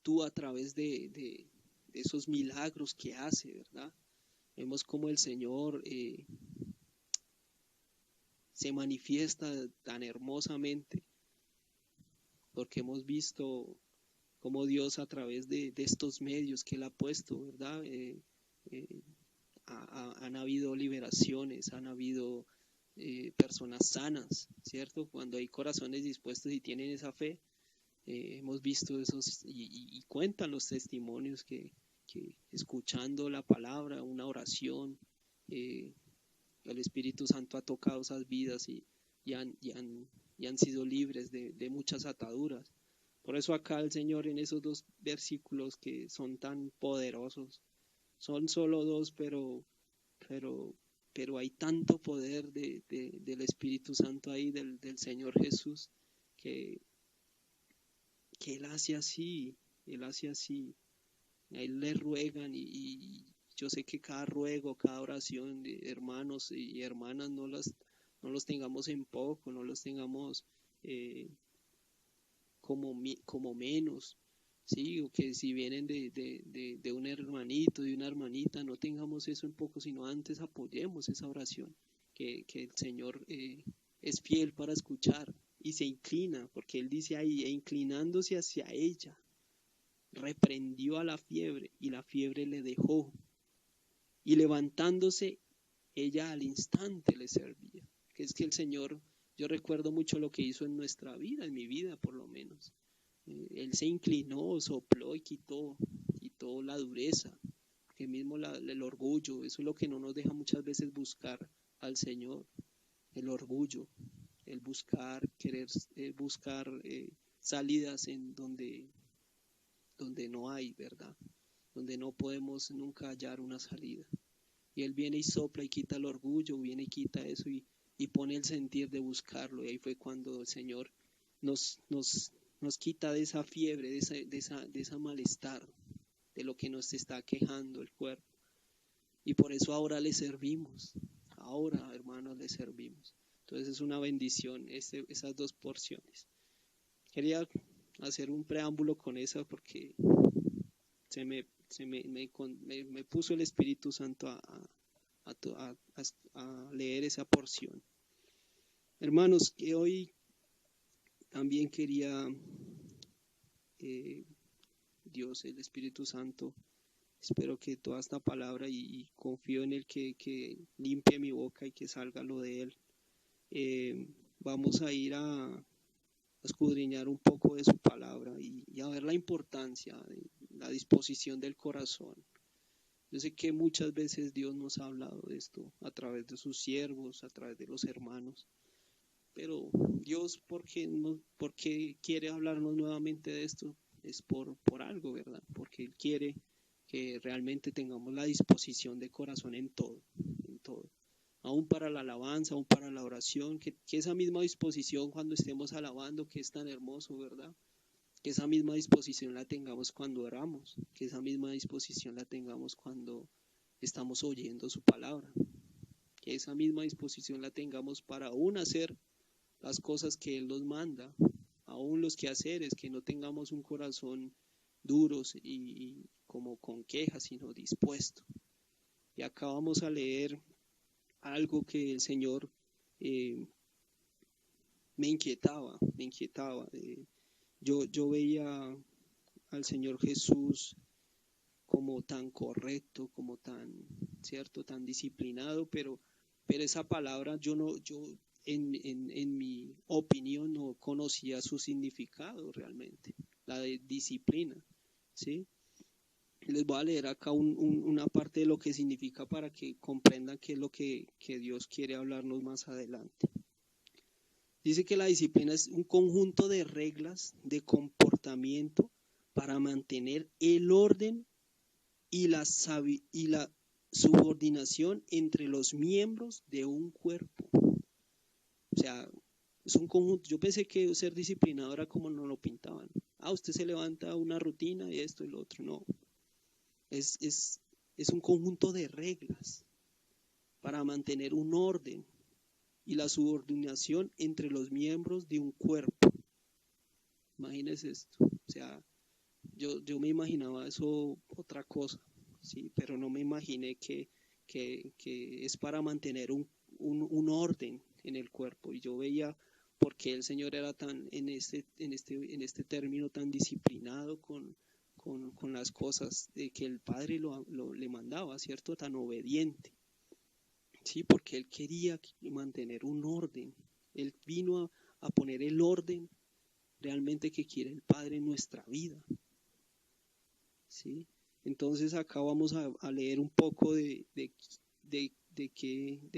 actúa a través de esos milagros que hace, ¿verdad? Vemos cómo el Señor se manifiesta tan hermosamente, porque hemos visto cómo Dios a través de estos medios que Él ha puesto, ¿verdad? Han habido liberaciones, han habido personas sanas, ¿cierto? Cuando hay corazones dispuestos y tienen esa fe, hemos visto esos y cuentan los testimonios que escuchando la palabra, una oración, el Espíritu Santo ha tocado esas vidas y han sido libres de muchas ataduras. Por eso acá el Señor en esos dos versículos que son tan poderosos, son solo dos, pero, pero hay tanto poder del Espíritu Santo ahí, del Señor Jesús, que, que Él hace así, a Él le ruegan y yo sé que cada ruego, cada oración de hermanos y hermanas no los tengamos en poco, no los tengamos como menos, ¿sí? O que si vienen de un hermanito, de una hermanita, no tengamos eso en poco, sino antes apoyemos esa oración, que el Señor es fiel para escuchar y se inclina, porque Él dice ahí, e inclinándose hacia ella, reprendió a la fiebre y la fiebre le dejó, y levantándose ella al instante le servía. Que es que el Señor, yo recuerdo mucho lo que hizo en nuestra vida, en mi vida por lo menos. Él se inclinó, sopló y quitó la dureza, que mismo el orgullo, eso es lo que no nos deja muchas veces buscar al Señor, el orgullo, el buscar, querer buscar salidas en donde no hay, ¿verdad? Donde no podemos nunca hallar una salida. Y Él viene y sopla y quita el orgullo, viene y quita eso y pone el sentir de buscarlo. Y ahí fue cuando el Señor nos quita de esa fiebre, de esa malestar, de lo que nos está quejando el cuerpo. Y por eso ahora le servimos. Ahora, hermanos, le servimos. Entonces es una bendición esas dos porciones. Quería hacer un preámbulo con eso porque me puso el Espíritu Santo a leer esa porción. Hermanos, que hoy también quería Dios, el Espíritu Santo, espero que toda esta palabra y confío en Él que limpie mi boca y que salga lo de Él. Vamos a ir a escudriñar un poco de su palabra y a ver la importancia, de la disposición del corazón. Yo sé que muchas veces Dios nos ha hablado de esto a través de sus siervos, a través de los hermanos, pero Dios, ¿por qué quiere hablarnos nuevamente de esto? Es por algo, ¿verdad? Porque Él quiere que realmente tengamos la disposición de corazón en todo. Aún para la alabanza, aún para la oración, que esa misma disposición cuando estemos alabando, que es tan hermoso, ¿verdad? Que esa misma disposición la tengamos cuando oramos, que esa misma disposición la tengamos cuando estamos oyendo su palabra, que esa misma disposición la tengamos para aún hacer las cosas que Él nos manda, aún los quehaceres, que no tengamos un corazón duros y como con quejas, sino dispuesto. Y acá vamos a leer algo que el Señor me inquietaba. Yo veía al Señor Jesús como tan correcto, como tan, cierto, tan disciplinado, pero esa palabra yo en mi opinión no conocía su significado realmente, la de disciplina, ¿sí? Les voy a leer acá una parte de lo que significa para que comprendan qué es lo que Dios quiere hablarnos más adelante. Dice que la disciplina es un conjunto de reglas de comportamiento para mantener el orden y la subordinación entre los miembros de un cuerpo. O sea, es un conjunto. Yo pensé que ser disciplinado era como nos lo pintaban. Usted se levanta una rutina y esto y lo otro. No. Es un conjunto de reglas para mantener un orden y la subordinación entre los miembros de un cuerpo. Imagínense esto. O sea, yo me imaginaba eso otra cosa, ¿sí? Pero no me imaginé que es para mantener un orden en el cuerpo. Y yo veía por qué el Señor era tan, en este término, tan disciplinado con las cosas que el Padre le mandaba, ¿cierto? Tan obediente, ¿sí? Porque Él quería mantener un orden. Él vino a poner el orden realmente que quiere el Padre en nuestra vida, ¿sí? Entonces acá vamos a leer un poco de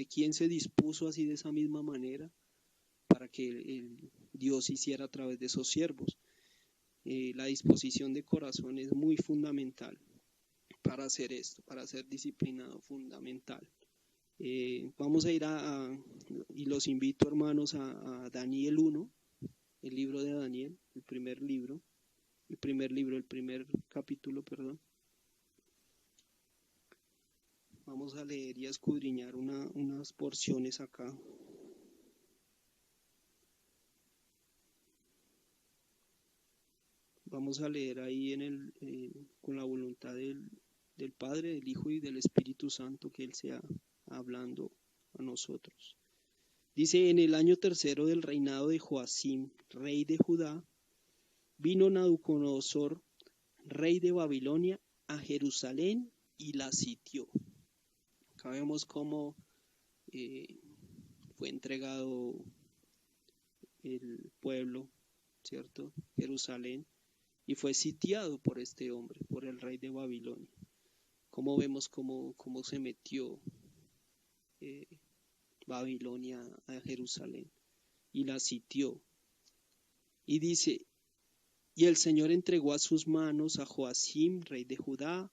quién se dispuso así de esa misma manera para que Dios hiciera a través de esos siervos. La disposición de corazón es muy fundamental para hacer esto, para ser disciplinado, fundamental. Vamos a ir y los invito, hermanos, a Daniel 1, el libro de Daniel, el primer capítulo, perdón. Vamos a leer y a escudriñar unas porciones acá. Vamos a leer ahí con la voluntad del Padre, del Hijo y del Espíritu Santo, que Él sea hablando a nosotros. Dice: en el año tercero del reinado de Joacim, rey de Judá, vino Nabucodonosor, rey de Babilonia, a Jerusalén y la sitió. Acá vemos cómo fue entregado el pueblo, ¿cierto? Jerusalén, y fue sitiado por este hombre, por el rey de Babilonia. Como vemos cómo se metió Babilonia a Jerusalén y la sitió. Y dice: y el Señor entregó a sus manos a Joacim, rey de Judá,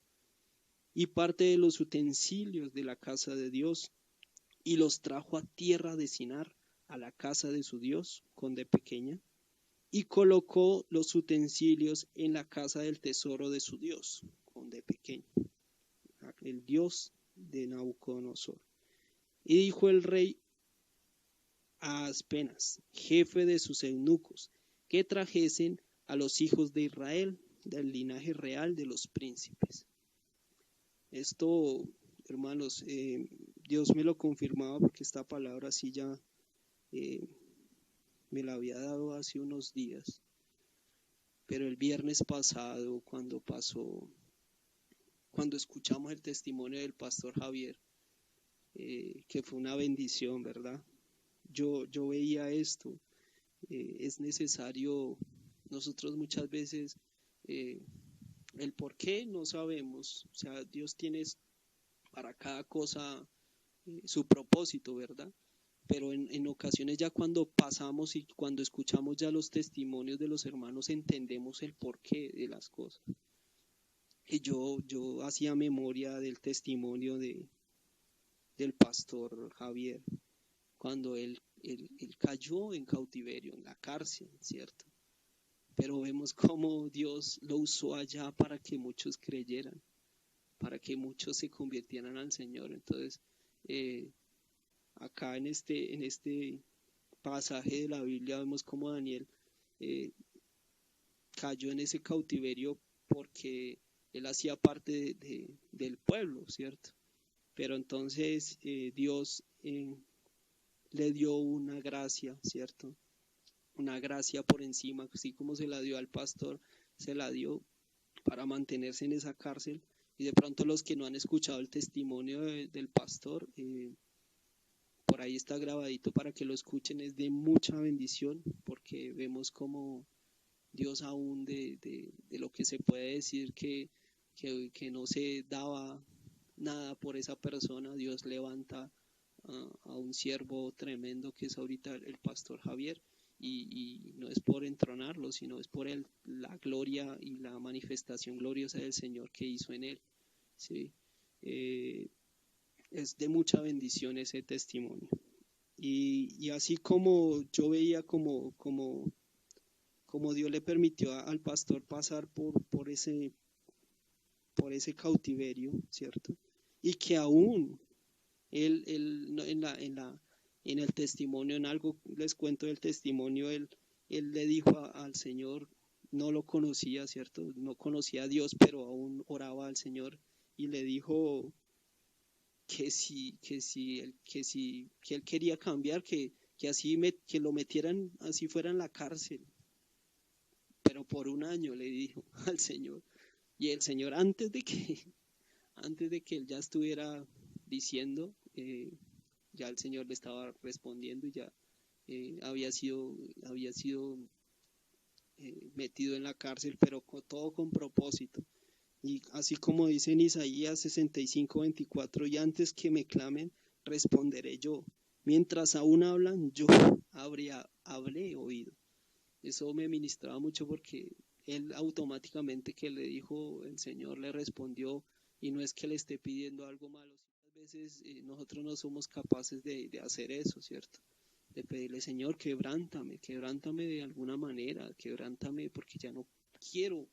y parte de los utensilios de la casa de Dios, y los trajo a tierra de Sinar, a la casa de su Dios, con D pequeña, y colocó los utensilios en la casa del tesoro de su Dios, con D pequeña, el Dios de Nabucodonosor. Y dijo el rey a Aspenas, jefe de sus eunucos, que trajesen a los hijos de Israel, del linaje real de los príncipes. Esto, hermanos, Dios me lo confirmaba, porque esta palabra sí ya me la había dado hace unos días. Pero el viernes pasado, cuando escuchamos el testimonio del pastor Javier, que fue una bendición, ¿verdad? Yo veía esto. Es necesario, nosotros muchas veces, el por qué no sabemos. O sea, Dios tiene para cada cosa su propósito, ¿verdad? Pero en ocasiones, ya cuando pasamos y cuando escuchamos ya los testimonios de los hermanos, entendemos el porqué de las cosas. Y yo hacía memoria del testimonio del pastor Javier, cuando él cayó en cautiverio, en la cárcel, ¿cierto? Pero vemos cómo Dios lo usó allá para que muchos creyeran, para que muchos se convirtieran al Señor. Entonces, acá en este pasaje de la Biblia vemos cómo Daniel cayó en ese cautiverio porque él hacía parte del pueblo, ¿cierto? Pero entonces Dios le dio una gracia, ¿cierto? Una gracia por encima, así como se la dio al pastor, se la dio para mantenerse en esa cárcel. Y de pronto, los que no han escuchado el testimonio del pastor, por ahí está grabadito para que lo escuchen, es de mucha bendición, porque vemos como Dios, aún de lo que se puede decir que no se daba nada por esa persona, Dios levanta a un siervo tremendo, que es ahorita el pastor Javier. Y no es por entronarlo, sino es por la gloria y la manifestación gloriosa del Señor que hizo en él, ¿sí? Es de mucha bendición ese testimonio. Y así como yo veía como Dios le permitió al pastor pasar por ese cautiverio, ¿cierto? Y que aún él en el testimonio, en algo les cuento del testimonio, él le dijo al Señor: no lo conocía, ¿cierto? No conocía a Dios, pero aún oraba al Señor y le dijo que él quería cambiar, que así que lo metieran, así fuera en la cárcel, pero por un año le dijo al Señor. Y el Señor antes de que él ya estuviera diciendo, ya el Señor le estaba respondiendo y ya había sido metido en la cárcel, pero todo con propósito. Y así como dice en Isaías 65:24, y antes que me clamen, responderé yo. Mientras aún hablan, yo habré oído. Eso me ministraba mucho porque él automáticamente que le dijo, el Señor le respondió, y no es que le esté pidiendo algo malo. A veces nosotros no somos capaces de hacer eso, ¿cierto? De pedirle, Señor, quebrántame de alguna manera, quebrántame porque ya no quiero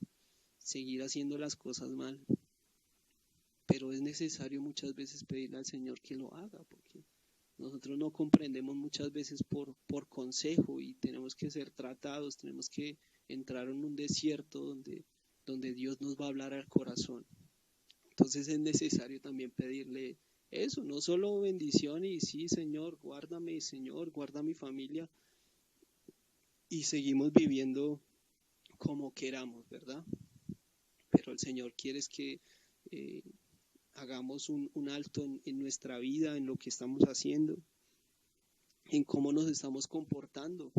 seguir haciendo las cosas mal. Pero es necesario muchas veces pedirle al Señor que lo haga, porque nosotros no comprendemos muchas veces por consejo y tenemos que ser tratados, tenemos que entrar en un desierto donde Dios nos va a hablar al corazón. Entonces es necesario también pedirle eso, no solo bendición y sí, Señor, guárdame, Señor, guarda mi familia y seguimos viviendo como queramos, ¿verdad? Pero el Señor quiere es que eh, hagamos un alto en nuestra vida, en lo que estamos haciendo, en cómo nos estamos comportando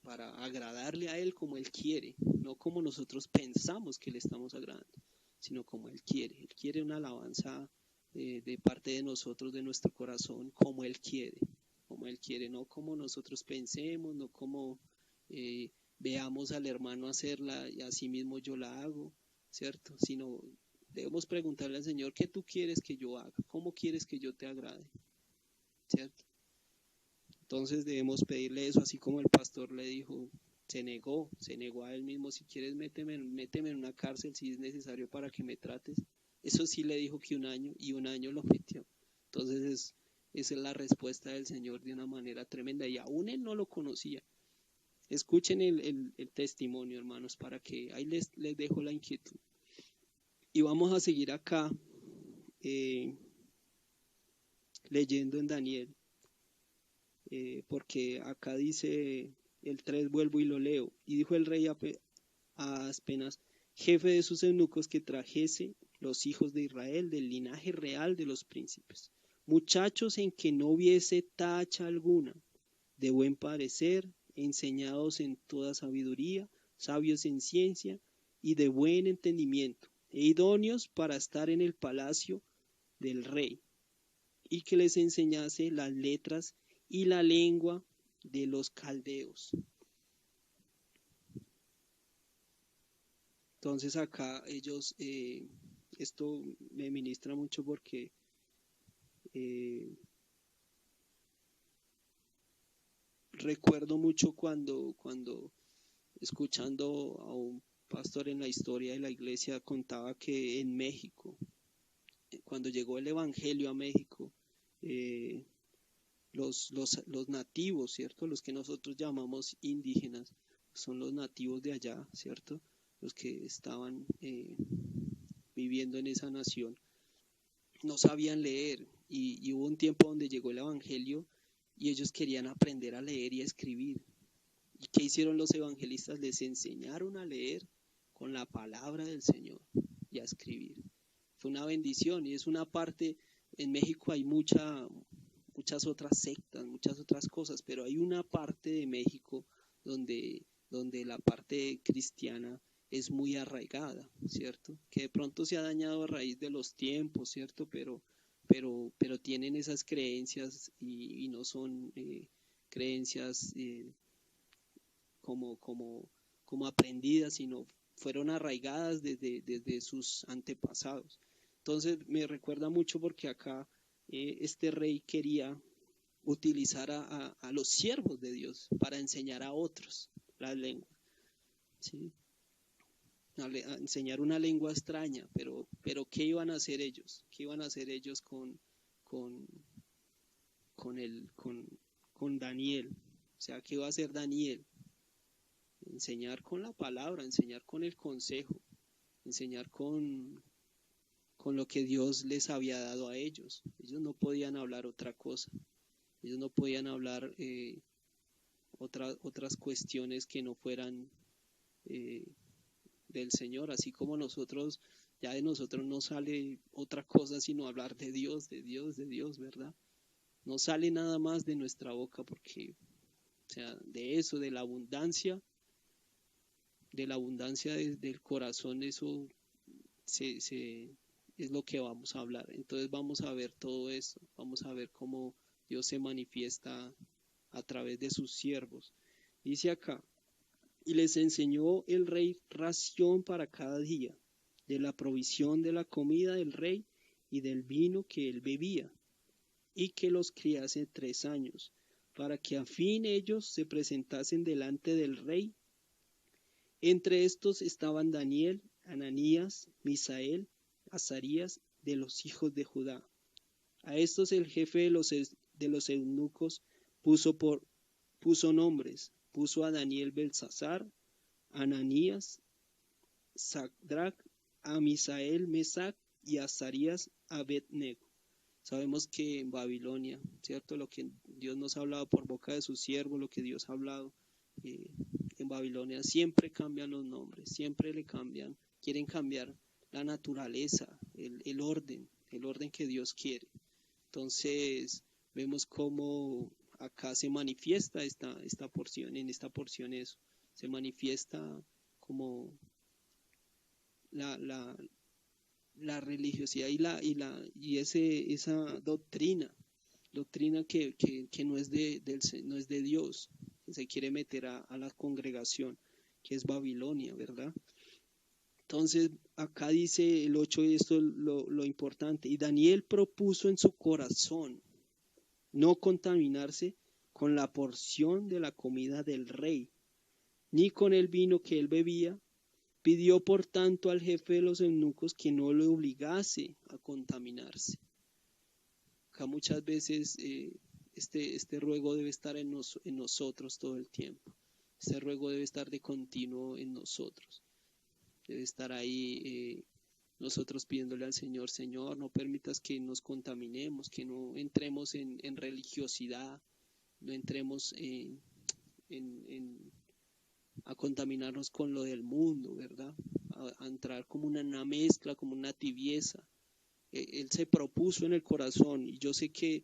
para agradarle a Él como Él quiere, no como nosotros pensamos que le estamos agradando, sino como Él quiere. Él quiere una alabanza de parte de nosotros, de nuestro corazón, como Él quiere, no como nosotros pensemos, no como veamos al hermano hacerla y así mismo yo la hago, ¿cierto? Sino debemos preguntarle al Señor, ¿qué tú quieres que yo haga? ¿Cómo quieres que yo te agrade? ¿Cierto? Entonces debemos pedirle eso, así como el pastor le dijo, se negó a él mismo, si quieres méteme en una cárcel si es necesario para que me trates. Eso sí le dijo que un año y un año lo metió. Entonces esa es la respuesta del Señor de una manera tremenda y aún él no lo conocía. Escuchen el testimonio, hermanos, para que ahí les dejo la inquietud. Y vamos a seguir acá leyendo en Daniel. Porque acá dice el 3, vuelvo y lo leo. Y dijo el rey a Aspenas, jefe de sus eunucos, que trajese los hijos de Israel del linaje real de los príncipes, muchachos en que no hubiese tacha alguna, de buen parecer, enseñados en toda sabiduría, sabios en ciencia y de buen entendimiento, e idóneos para estar en el palacio del rey, y que les enseñase las letras y la lengua de los caldeos. Entonces acá ellos, esto me ministra mucho porque recuerdo mucho cuando escuchando a un pastor en la historia de la iglesia contaba que en México, cuando llegó el evangelio a México, los nativos, ¿cierto? Los que nosotros llamamos indígenas, son los nativos de allá, ¿cierto? Los que estaban viviendo en esa nación, no sabían leer y hubo un tiempo donde llegó el Evangelio y ellos querían aprender a leer y a escribir. ¿Y qué hicieron los evangelistas? Les enseñaron a leer con la palabra del Señor y a escribir. Fue una bendición y es una parte, en México hay muchas otras sectas, muchas otras cosas, pero hay una parte de México donde la parte cristiana es muy arraigada, ¿cierto? Que de pronto se ha dañado a raíz de los tiempos, ¿cierto? Pero tienen esas creencias y no son creencias como aprendidas, sino fueron arraigadas desde sus antepasados. Entonces me recuerda mucho porque acá este rey quería utilizar a los siervos de Dios para enseñar a otros la lengua, ¿sí? A enseñar una lengua extraña, pero ¿qué iban a hacer ellos? ¿Qué iban a hacer ellos con, con, el, con, con Daniel? O sea, ¿qué iba a hacer Daniel? enseñar con la palabra, enseñar con el consejo, enseñar con lo que Dios les había dado a ellos. Ellos no podían hablar otra cosa, ellos no podían hablar otras cuestiones que no fueran eh, del Señor, así como nosotros, ya de nosotros no sale otra cosa sino hablar de Dios, de Dios, de Dios, ¿verdad? No sale nada más de nuestra boca porque, o sea, de eso, de la abundancia del corazón, eso es lo que vamos a hablar. Entonces vamos a ver todo esto, vamos a ver cómo Dios se manifiesta a través de sus siervos. Dice acá, y les enseñó el rey ración para cada día, de la provisión de la comida del rey y del vino que él bebía, y que los criase 3 años, para que a fin ellos se presentasen delante del rey. Entre estos estaban Daniel, Ananías, Misael, Azarías, de los hijos de Judá. A estos el jefe de los eunucos puso nombres, puso a Daniel Belsasar, a Ananías, Sadrach, a Misael, Mesac y a Azarías, Abednego. Sabemos que en Babilonia, ¿cierto? Lo que Dios nos ha hablado por boca de sus siervos, lo que Dios ha hablado, en Babilonia siempre cambian los nombres, siempre le cambian, quieren cambiar la naturaleza, el orden que Dios quiere. Entonces vemos cómo acá se manifiesta esta porción, en esta porción eso, se manifiesta como la religiosidad y esa doctrina que no es no es de Dios, que se quiere meter a la congregación, que es Babilonia, ¿verdad? Entonces, acá dice el 8, y esto es lo importante, y Daniel propuso en su corazón no contaminarse con la porción de la comida del rey, ni con el vino que él bebía. Pidió por tanto al jefe de los eunucos que no le obligase a contaminarse. Acá muchas veces este ruego debe estar en nosotros todo el tiempo. Este ruego debe estar de continuo en nosotros. Debe estar ahí nosotros pidiéndole al Señor, Señor, no permitas que nos contaminemos, que no entremos en religiosidad, no entremos a contaminarnos con lo del mundo, ¿verdad? A entrar como una mezcla, como una tibieza. Él se propuso en el corazón, y yo sé que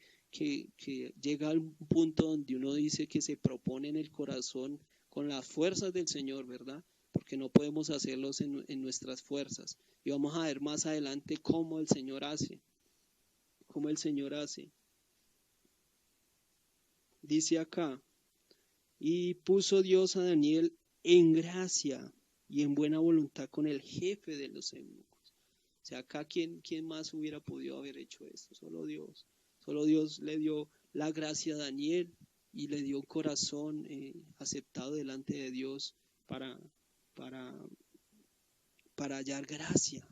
llega a un punto donde uno dice que se propone en el corazón con las fuerzas del Señor, ¿verdad? Porque no podemos hacerlos en nuestras fuerzas. Y vamos a ver más adelante cómo el Señor hace. Cómo el Señor hace. Dice acá, y puso Dios a Daniel en gracia y en buena voluntad con el jefe de los eunucos. O sea, acá ¿quién más hubiera podido haber hecho esto? Solo Dios. Solo Dios le dio la gracia a Daniel y le dio un corazón aceptado delante de Dios para hallar gracia,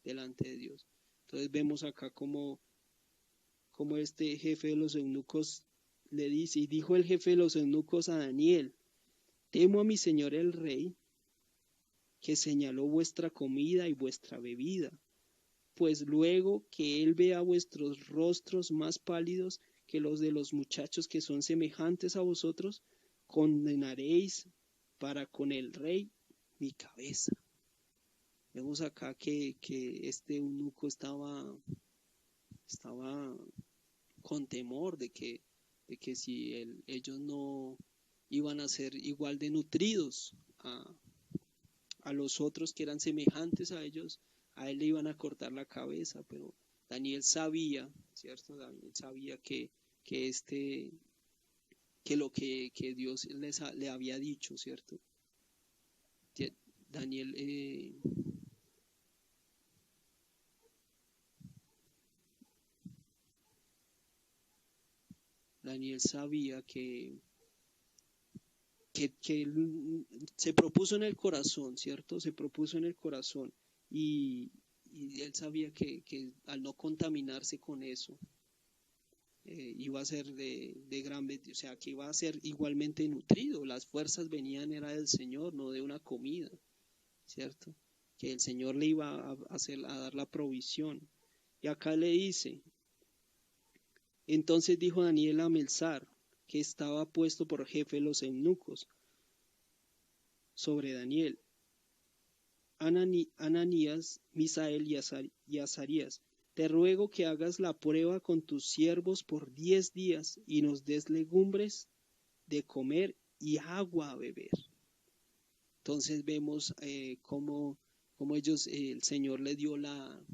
delante de Dios. Entonces vemos acá como este jefe de los eunucos le dice, y dijo el jefe de los eunucos a Daniel, temo a mi señor el rey, que señaló vuestra comida y vuestra bebida, pues luego que él vea vuestros rostros más pálidos que los de los muchachos que son semejantes a vosotros, condenaréis para con el rey mi cabeza. Vemos acá que este eunuco estaba con temor de que si ellos no iban a ser igual de nutridos a los otros que eran semejantes a ellos, a él le iban a cortar la cabeza. Pero Daniel sabía, ¿cierto? Daniel sabía que lo que Dios le había dicho, ¿cierto? Daniel sabía que él se propuso en el corazón, ¿cierto? Se propuso en el corazón y él sabía que al no contaminarse con eso, iba a ser de gran bendición, o sea, que iba a ser igualmente nutrido. Las fuerzas venían, era del Señor, no de una comida, ¿cierto? Que el Señor le iba a dar la provisión. Y acá le dice, entonces dijo Daniel a Melzar, que estaba puesto por jefe de los eunucos, sobre Daniel, Ananías, Misael y Azarías, te ruego que hagas la prueba con tus siervos por 10 días y nos des legumbres de comer y agua a beber. Entonces vemos cómo ellos, el Señor le dio la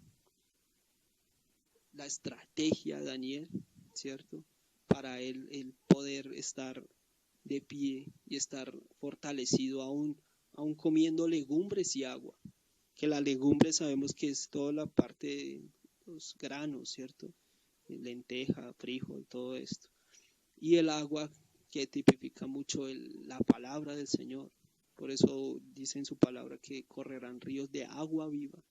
estrategia a Daniel, ¿cierto? Para él poder estar de pie y estar fortalecido aún comiendo legumbres y agua. Que la legumbre sabemos que es toda la parte de los granos, ¿cierto? Lenteja, frijol, todo esto. Y el agua que tipifica mucho la palabra del Señor. Por eso dice en su palabra que correrán ríos de agua viva,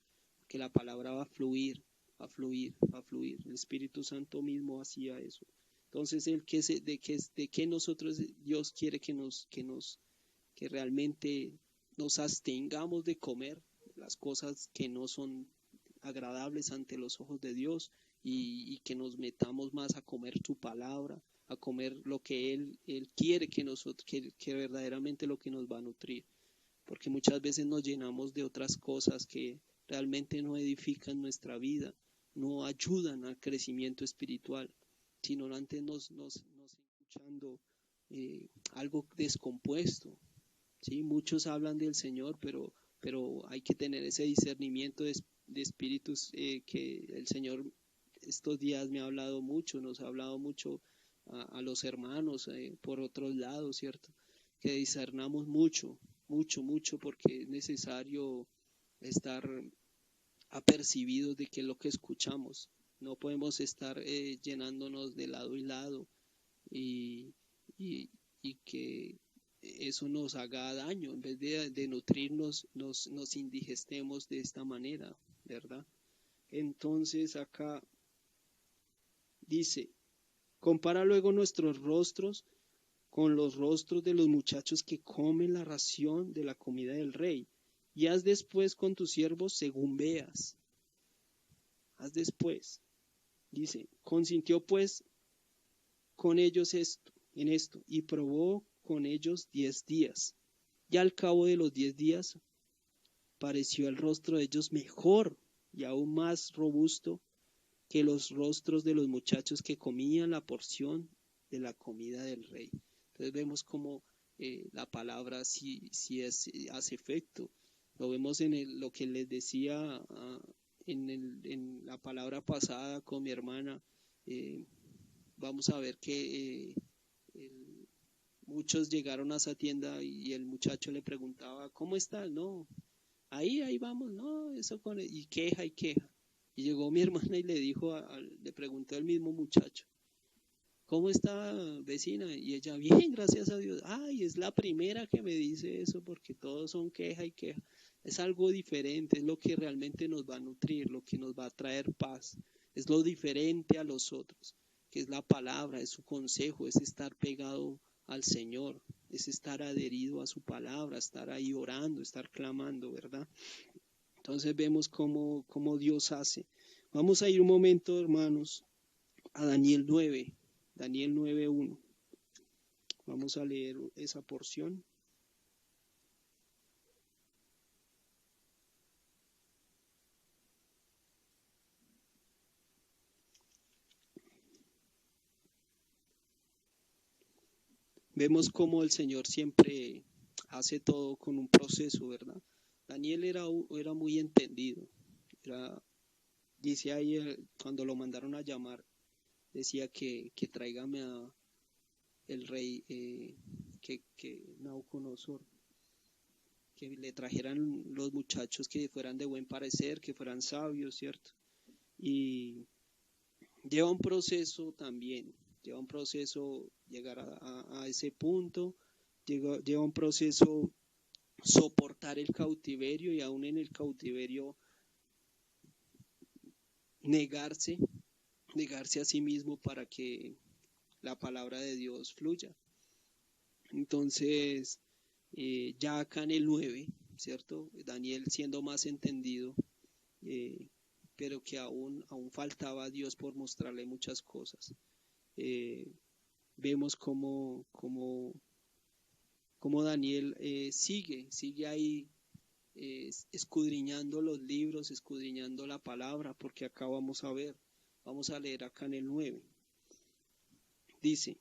que la palabra va a fluir, va a fluir, va a fluir. El Espíritu Santo mismo hacía eso. Entonces, de que nosotros, Dios quiere que realmente nos abstengamos de comer las cosas que no son agradables ante los ojos de Dios y que nos metamos más a comer su palabra, a comer lo que Él quiere que nosotros, que verdaderamente lo que nos va a nutrir. Porque muchas veces nos llenamos de otras cosas que realmente no edifican nuestra vida, no ayudan al crecimiento espiritual, sino antes nos escuchando algo descompuesto. ¿Sí? Muchos hablan del Señor, pero hay que tener ese discernimiento de espíritus que el Señor estos días me ha hablado mucho, nos ha hablado mucho a los hermanos por otros lados, ¿cierto? Que discernamos mucho, mucho, mucho, porque es necesario estar apercibidos de qué es lo que escuchamos. No podemos estar llenándonos de lado y lado y, y que eso nos haga daño. En vez de nutrirnos, nos indigestemos de esta manera, ¿verdad? Entonces acá dice, compara luego nuestros rostros con los rostros de los muchachos que comen la ración de la comida del rey, y haz después con tus siervos según veas. Haz después. Dice, consintió pues con ellos en esto, y probó con ellos 10 días. Y al cabo de los 10 días pareció el rostro de ellos mejor y aún más robusto que los rostros de los muchachos que comían la porción de la comida del rey. Entonces vemos como la palabra sí hace efecto. Lo vemos en lo que les decía en la palabra pasada con mi hermana. Vamos a ver que muchos llegaron a esa tienda y el muchacho le preguntaba, ¿cómo estás? No, ahí vamos, no, eso y queja y queja. Y llegó mi hermana y le dijo, le preguntó al mismo muchacho, ¿cómo está vecina? Y ella, bien, gracias a Dios. Ay, es la primera que me dice eso porque todos son queja y queja. Es algo diferente, es lo que realmente nos va a nutrir, lo que nos va a traer paz. Es lo diferente a los otros, que es la palabra, es su consejo, es estar pegado al Señor, es estar adherido a su palabra, estar ahí orando, estar clamando, ¿verdad? Entonces vemos cómo Dios hace. Vamos a ir un momento, hermanos, a Daniel 9, Daniel 9:1. Vamos a leer esa porción. Vemos cómo el Señor siempre hace todo con un proceso, ¿verdad? Daniel era muy entendido. Dice ahí, cuando lo mandaron a llamar, decía que tráigame a el rey que Nabucodonosor, que le trajeran los muchachos que fueran de buen parecer, que fueran sabios, ¿cierto? Y lleva un proceso también, lleva un proceso llegar a ese punto, lleva un proceso soportar el cautiverio y aún en el cautiverio negarse, negarse a sí mismo para que la palabra de Dios fluya. Entonces, ya acá en el 9, ¿cierto? Daniel siendo más entendido, eh, pero que aún faltaba a Dios por mostrarle muchas cosas. Vemos cómo Daniel sigue ahí escudriñando los libros, escudriñando la palabra, porque acá vamos a leer acá en el 9. Dice,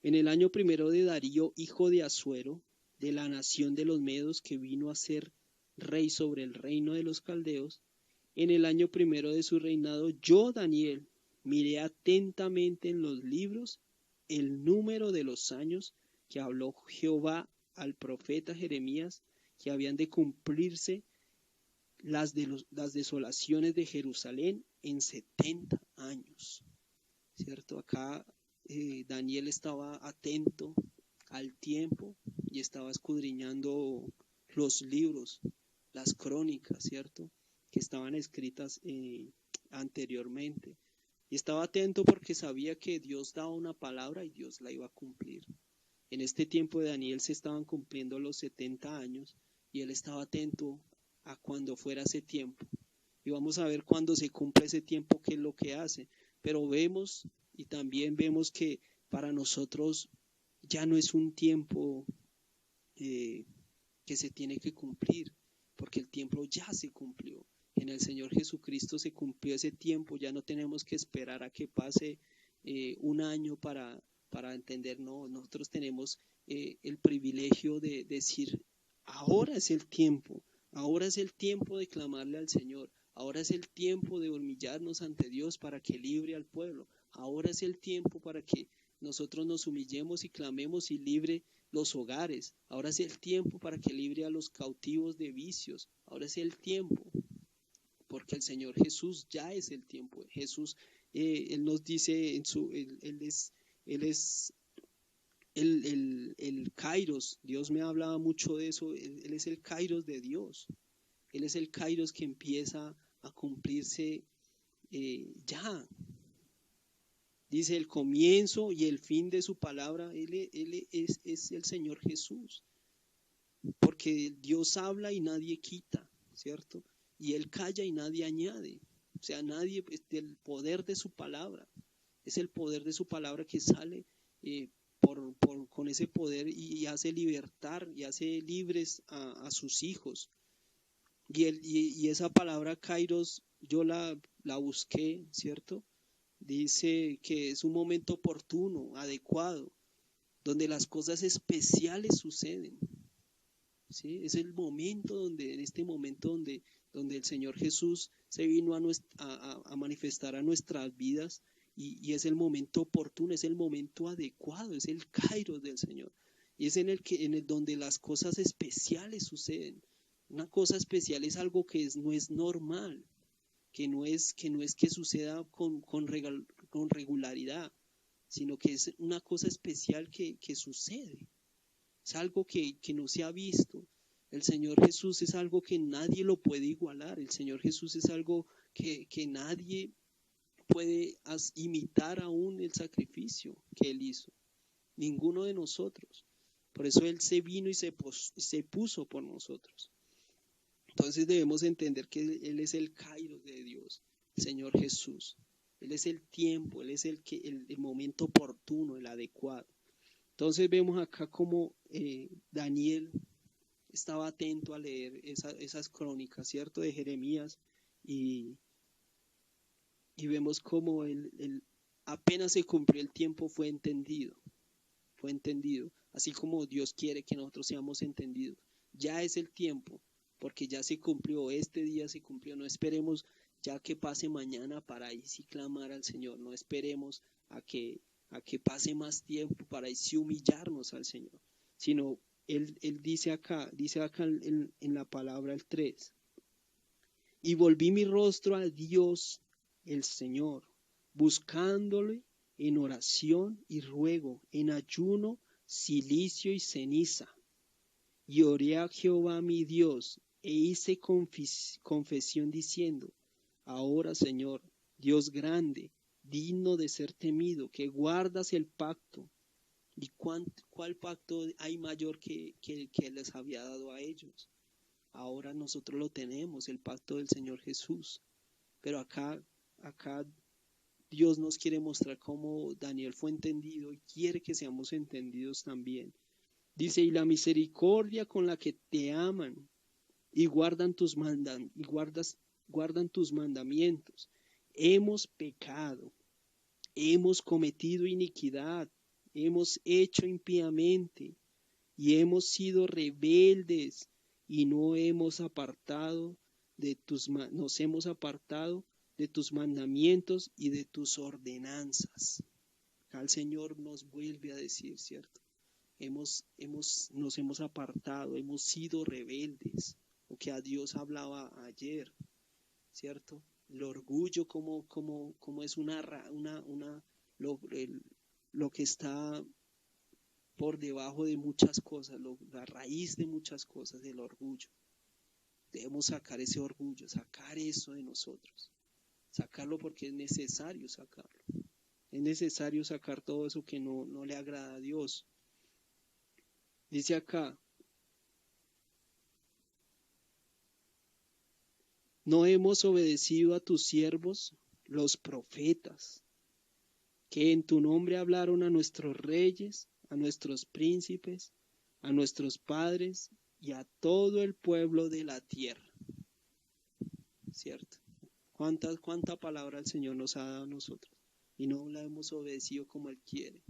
en el año primero de Darío, hijo de Asuero, de la nación de los Medos, que vino a ser rey sobre el reino de los caldeos, en el año primero de su reinado, yo, Daniel, miré atentamente en los libros el número de los años que habló Jehová al profeta Jeremías, que habían de cumplirse las desolaciones de Jerusalén en 70 años. ¿Cierto? Acá Daniel estaba atento al tiempo y estaba escudriñando los libros, las crónicas, ¿cierto? Que estaban escritas anteriormente. Y estaba atento porque sabía que Dios daba una palabra y Dios la iba a cumplir. En este tiempo de Daniel se estaban cumpliendo los 70 años y él estaba atento a cuando fuera ese tiempo. Y vamos a ver cuando se cumple ese tiempo qué es lo que hace. Pero vemos y también vemos que para nosotros ya no es un tiempo que se tiene que cumplir, porque el tiempo ya se cumplió. En el Señor Jesucristo se cumplió ese tiempo, ya no tenemos que esperar a que pase un año para entender, no, nosotros tenemos el privilegio de decir, ahora es el tiempo, ahora es el tiempo de clamarle al Señor, ahora es el tiempo de humillarnos ante Dios para que libre al pueblo, ahora es el tiempo para que nosotros nos humillemos y clamemos y libre los hogares, ahora es el tiempo para que libre a los cautivos de vicios, ahora es el tiempo, porque el Señor Jesús ya es el tiempo. Jesús, Él nos dice, Él es el Kairos. Dios me hablaba mucho de eso. Él es el Kairos de Dios. Él es el Kairos que empieza a cumplirse ya. Dice el comienzo y el fin de su palabra. Él es el Señor Jesús. Porque Dios habla y nadie quita, ¿cierto? Y Él calla y nadie añade. O sea, nadie, del poder de su palabra. Es el poder de su palabra que sale con ese poder y hace libertar y hace libres a sus hijos. Y esa palabra Kairos yo la busqué, ¿cierto? Dice que es un momento oportuno, adecuado, donde las cosas especiales suceden. ¿Sí? Es el momento en este momento donde el Señor Jesús se vino a manifestar a nuestras vidas y es el momento oportuno, es el momento adecuado, es el kairos del Señor. Y es en el donde las cosas especiales suceden. Una cosa especial es algo que no es normal, que suceda con regularidad, sino que es una cosa especial que sucede. Es algo que no se ha visto. El Señor Jesús es algo que nadie lo puede igualar. El Señor Jesús es algo que nadie puede imitar aún el sacrificio que Él hizo. Ninguno de nosotros. Por eso Él se vino y se puso por nosotros. Entonces debemos entender que Él es el Kairos de Dios, el Señor Jesús. Él es el tiempo, Él es el momento oportuno, el adecuado. Entonces vemos acá como Daniel estaba atento a leer esas crónicas, ¿cierto? De Jeremías y vemos como él apenas se cumplió el tiempo fue entendido, así como Dios quiere que nosotros seamos entendidos. Ya es el tiempo, porque ya se cumplió, este día se cumplió, no esperemos ya que pase mañana para ahí sí clamar al Señor, no esperemos a que pase más tiempo para ahí sí humillarnos al Señor, sino él dice acá en la palabra el 3, y volví mi rostro a Dios el Señor, buscándole en oración y ruego, en ayuno, cilicio y ceniza. Y oré a Jehová mi Dios, e hice confesión diciendo, ahora Señor, Dios grande, digno de ser temido, que guardas el pacto. ¿Y cuál pacto hay mayor que el que les había dado a ellos? Ahora nosotros lo tenemos, el pacto del Señor Jesús. Pero acá Dios nos quiere mostrar cómo Daniel fue entendido y quiere que seamos entendidos también. Dice, y la misericordia con la que te aman y guardan guardan tus mandamientos. Hemos pecado, hemos cometido iniquidad, hemos hecho impíamente y hemos sido rebeldes y nos hemos apartado de tus mandamientos y de tus ordenanzas. Acá el Señor nos vuelve a decir, ¿cierto? Nos hemos apartado, hemos sido rebeldes, lo que a Dios hablaba ayer, ¿cierto? El orgullo como es lo que está por debajo de muchas cosas, la raíz de muchas cosas, el orgullo. Debemos sacar ese orgullo, sacar eso de nosotros, sacarlo porque es necesario sacarlo. Es necesario sacar todo eso que no le agrada a Dios. Dice acá, no hemos obedecido a tus siervos, los profetas, que en tu nombre hablaron a nuestros reyes, a nuestros príncipes, a nuestros padres y a todo el pueblo de la tierra. ¿Cierto? ¿Cuánta palabra el Señor nos ha dado a nosotros? Y no la hemos obedecido como Él quiere.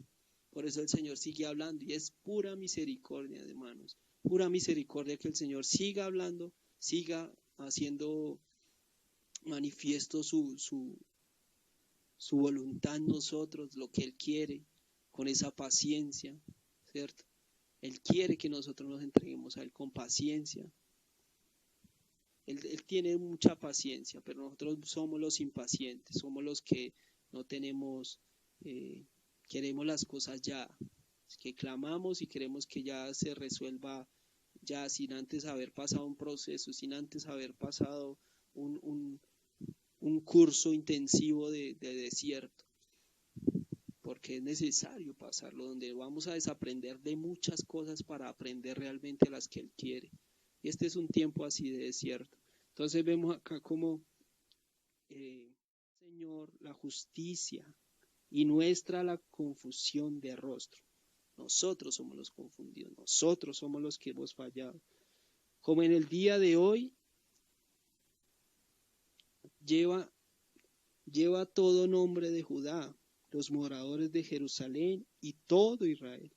Por eso el Señor sigue hablando y es pura misericordia, hermanos. Pura misericordia que el Señor siga hablando, siga haciendo manifiesto su voluntad en nosotros, lo que Él quiere, con esa paciencia, ¿cierto? Él quiere que nosotros nos entreguemos a Él con paciencia. Él tiene mucha paciencia, pero nosotros somos los impacientes, somos los que no tenemos, queremos las cosas ya, que clamamos y queremos que ya se resuelva ya sin antes haber pasado un proceso, sin antes haber pasado un curso intensivo de desierto, porque es necesario pasarlo, donde vamos a desaprender de muchas cosas para aprender realmente las que Él quiere. Y este es un tiempo así de desierto. Entonces vemos acá como Señor, la justicia y nuestra la confusión de rostro. Nosotros somos los confundidos, nosotros somos los que hemos fallado. Como en el día de hoy, lleva todo nombre de Judá, los moradores de Jerusalén y todo Israel,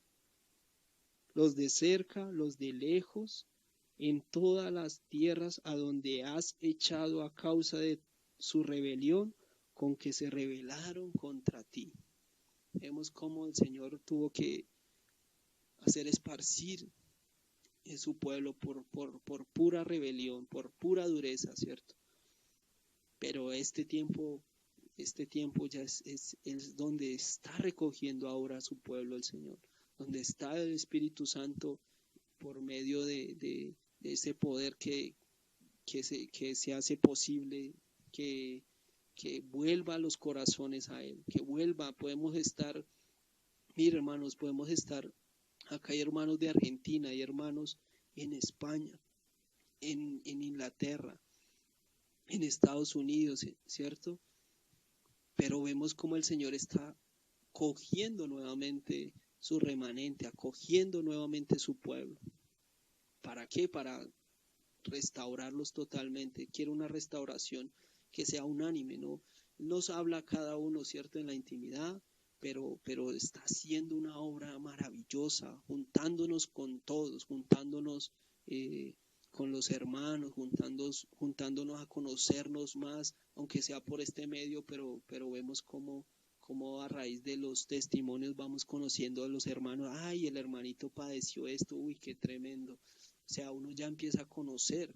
los de cerca, los de lejos, en todas las tierras a donde has echado a causa de su rebelión, con que se rebelaron contra ti. Vemos cómo el Señor tuvo que hacer esparcir en su pueblo por pura rebelión, por pura dureza, ¿cierto? Pero este tiempo ya es donde está recogiendo ahora a su pueblo el Señor, donde está el Espíritu Santo por medio de ese poder que se hace posible que vuelva los corazones a Él, que vuelva, hermanos, podemos estar, acá hay hermanos de Argentina, hay hermanos en España, en Inglaterra, en Estados Unidos, ¿cierto? Pero vemos cómo el Señor está cogiendo nuevamente su remanente, acogiendo nuevamente su pueblo. ¿Para qué? Para restaurarlos totalmente. Quiere una restauración que sea unánime, ¿no? Nos habla cada uno, ¿cierto?, en la intimidad, pero está haciendo una obra maravillosa, juntándonos con todos, juntándonos con los hermanos, juntándonos a conocernos más, aunque sea por este medio, pero vemos cómo a raíz de los testimonios vamos conociendo a los hermanos. Ay, el hermanito padeció esto, uy, qué tremendo. O sea, uno ya empieza a conocer,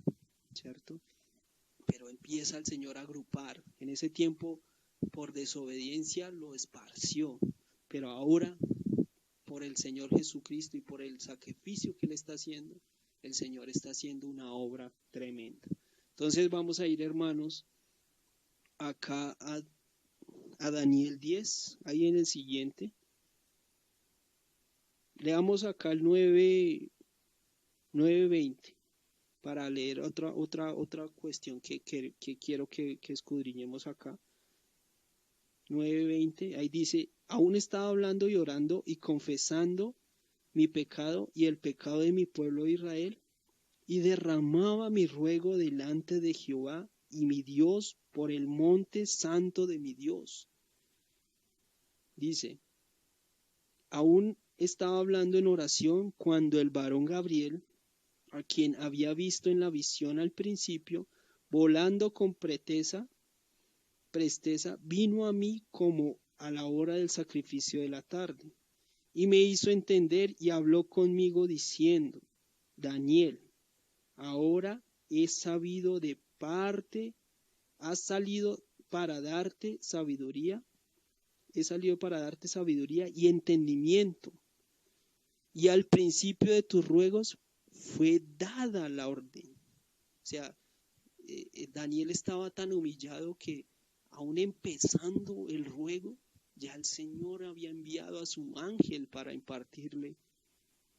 ¿cierto? Pero empieza el Señor a agrupar. En ese tiempo, por desobediencia, lo esparció. Pero ahora, por el Señor Jesucristo y por el sacrificio que Él está haciendo, el Señor está haciendo una obra tremenda. Entonces vamos a ir, hermanos, acá a Daniel 10, ahí en el siguiente. Leamos acá el 9:20 para leer otra cuestión que quiero que escudriñemos acá. 9:20, ahí dice, aún estaba hablando y orando y confesando mi pecado y el pecado de mi pueblo Israel, y derramaba mi ruego delante de Jehová y mi Dios por el monte santo de mi Dios. Dice, aún estaba hablando en oración cuando el varón Gabriel, a quien había visto en la visión al principio, volando con presteza, vino a mí como a la hora del sacrificio de la tarde, y me hizo entender y habló conmigo diciendo, Daniel, ahora he sabido de parte, has salido para darte sabiduría, he salido para darte sabiduría y entendimiento, y al principio de tus ruegos fue dada la orden. O sea, Daniel estaba tan humillado que aún empezando el ruego, ya el Señor había enviado a su ángel para impartirle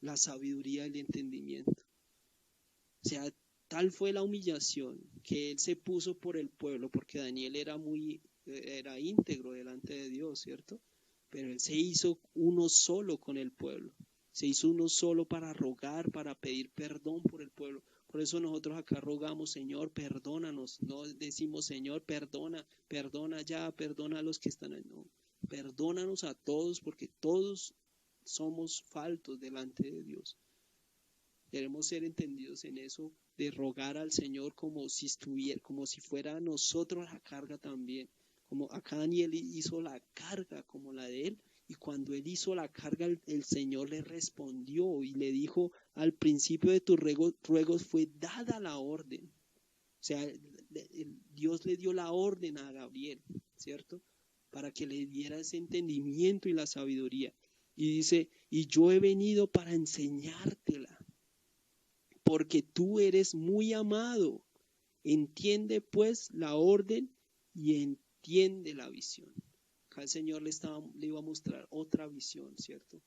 la sabiduría y el entendimiento. O sea, tal fue la humillación que él se puso por el pueblo, porque Daniel era íntegro delante de Dios, ¿cierto? Pero él se hizo uno solo con el pueblo. Se hizo uno solo para rogar, para pedir perdón por el pueblo. Por eso nosotros acá rogamos, Señor, perdónanos. No decimos, Señor, perdona ya, perdona a los que están ahí. No, perdónanos a todos porque todos somos faltos delante de Dios. Debemos ser entendidos en eso, de rogar al Señor como si fuera nosotros la carga también. Como acá Daniel hizo la carga como la de él, y cuando él hizo la carga, el Señor le respondió y le dijo, al principio de tus ruegos fue dada la orden. O sea, Dios le dio la orden a Gabriel, ¿cierto? Para que le diera ese entendimiento y la sabiduría. Y dice, y yo he venido para enseñártela, porque tú eres muy amado. Entiende pues la orden y entiende la visión. Acá el Señor le iba a mostrar otra visión, ¿cierto?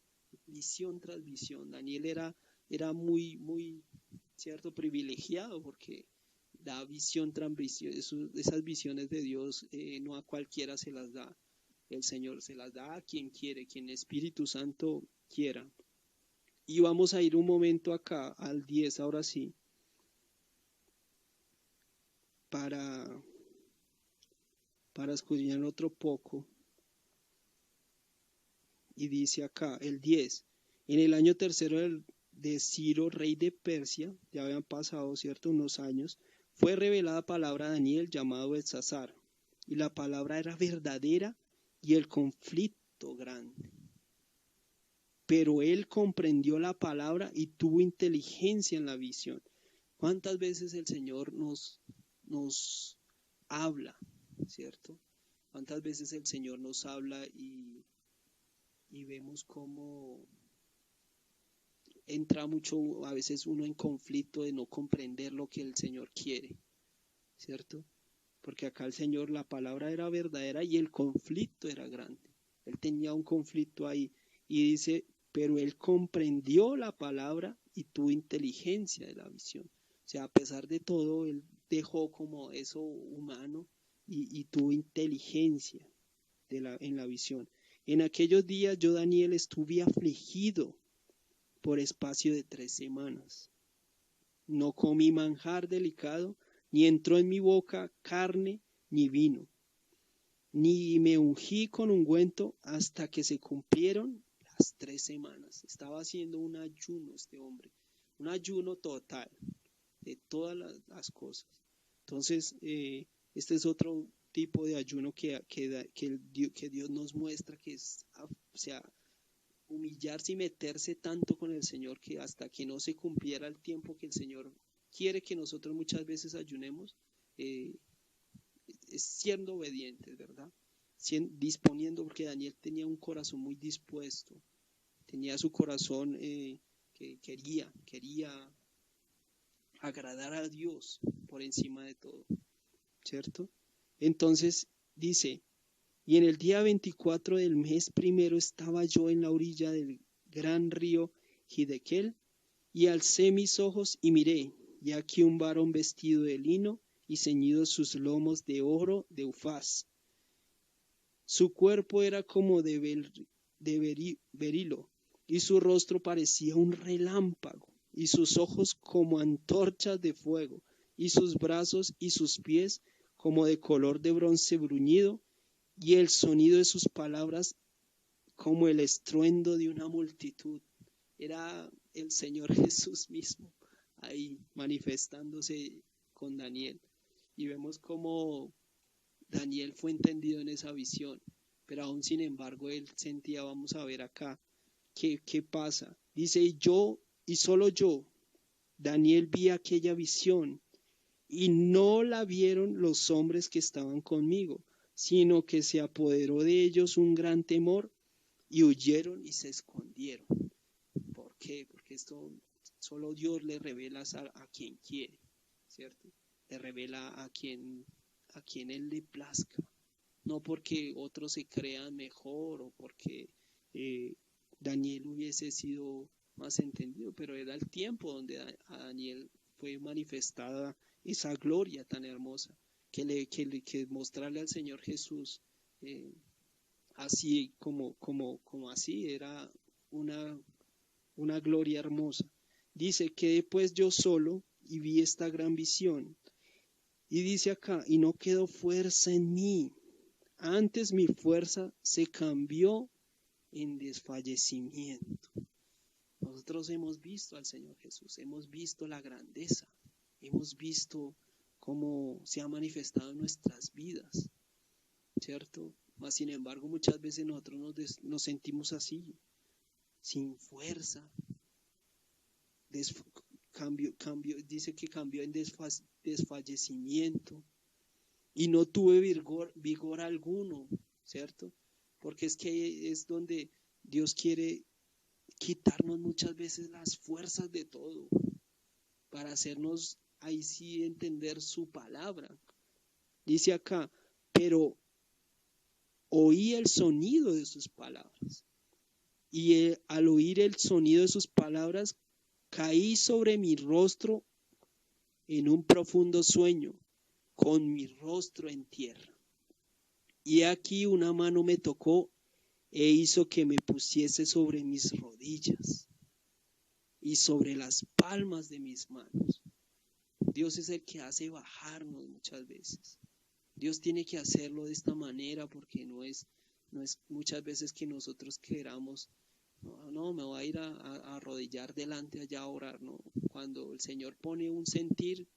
Visión tras visión. Daniel era muy, ¿cierto? Privilegiado porque da visión tras visión. Esas visiones de Dios no a cualquiera se las da. El Señor se las da a quien quiere, quien el Espíritu Santo quiera. Y vamos a ir un momento acá al 10, ahora sí, para escudriñar otro poco. Y dice acá, el 10, en el año tercero de Ciro, rey de Persia, ya habían pasado, ¿cierto?, unos años, fue revelada palabra a Daniel llamado Belsasar, y la palabra era verdadera y el conflicto grande. Pero él comprendió la palabra y tuvo inteligencia en la visión. ¿Cuántas veces el Señor nos habla, ¿cierto? ¿Cuántas veces el Señor nos habla y vemos cómo entra mucho, a veces uno en conflicto de no comprender lo que el Señor quiere, ¿cierto? Porque acá el Señor, la palabra era verdadera y el conflicto era grande. Él tenía un conflicto ahí y dice, pero él comprendió la palabra y tuvo inteligencia de la visión. O sea, a pesar de todo, él dejó como eso humano y tuvo inteligencia en la visión. En aquellos días yo, Daniel, estuve afligido por espacio de 3 semanas. No comí manjar delicado, ni entró en mi boca carne ni vino, ni me ungí con ungüento hasta que se cumplieron las 3 semanas. Estaba haciendo un ayuno este hombre, un ayuno total de todas las cosas. Entonces, este es otro tipo de ayuno que Dios nos muestra, que es, o sea, humillarse y meterse tanto con el Señor que hasta que no se cumpliera el tiempo que el Señor quiere que nosotros muchas veces ayunemos, es siendo obedientes, ¿verdad? Disponiendo, porque Daniel tenía un corazón muy dispuesto, tenía su corazón que quería agradar a Dios por encima de todo, ¿cierto? Entonces dice, Y en el día 24 del mes primero estaba yo en la orilla del gran río Hiddekel, y alcé mis ojos y miré, y aquí un varón vestido de lino y ceñidos sus lomos de oro de Ufaz. Su cuerpo era como de berilo, y su rostro parecía un relámpago, y sus ojos como antorchas de fuego, y sus brazos y sus pies como de color de bronce bruñido, y el sonido de sus palabras como el estruendo de una multitud. Era el Señor Jesús mismo ahí manifestándose con Daniel. Y vemos cómo Daniel fue entendido en esa visión, pero aún sin embargo él sentía, vamos a ver acá, ¿qué pasa? Dice, y solo yo, Daniel, vi aquella visión, y no la vieron los hombres que estaban conmigo, sino que se apoderó de ellos un gran temor, y huyeron y se escondieron. ¿Por qué? Porque esto solo Dios le revela a quien quiere, ¿cierto? Le revela a quien Él le plazca. No porque otros se crean mejor o porque eh, Daniel hubiese sido más entendido, pero era el tiempo donde a Daniel fue manifestada esa gloria tan hermosa que mostrarle al Señor Jesús así como así era una, una gloria hermosa. Dice, quedé pues yo solo y vi esta gran visión. Y dice acá, y no quedó fuerza en mí. Antes mi fuerza se cambió en desfallecimiento. Nosotros hemos visto al Señor Jesús, hemos visto la grandeza, hemos visto cómo se ha manifestado en nuestras vidas, ¿cierto? Mas sin embargo, muchas veces nosotros nos sentimos así, sin fuerza. Dice que cambió en desfallecimiento y no tuve vigor alguno, ¿cierto? Porque es que es donde Dios quiere quitarnos muchas veces las fuerzas de todo para hacernos ahí sí entender su palabra. Dice acá, pero oí el sonido de sus palabras y al oír el sonido de sus palabras caí sobre mi rostro en un profundo sueño, con mi rostro en tierra. Y aquí una mano me tocó e hizo que me pusiese sobre mis rodillas y sobre las palmas de mis manos. Dios es el que hace bajarnos muchas veces. Dios tiene que hacerlo de esta manera porque no es muchas veces que nosotros queramos, no, me voy a ir a arrodillar delante allá a orar, no. Cuando el Señor pone un sentir,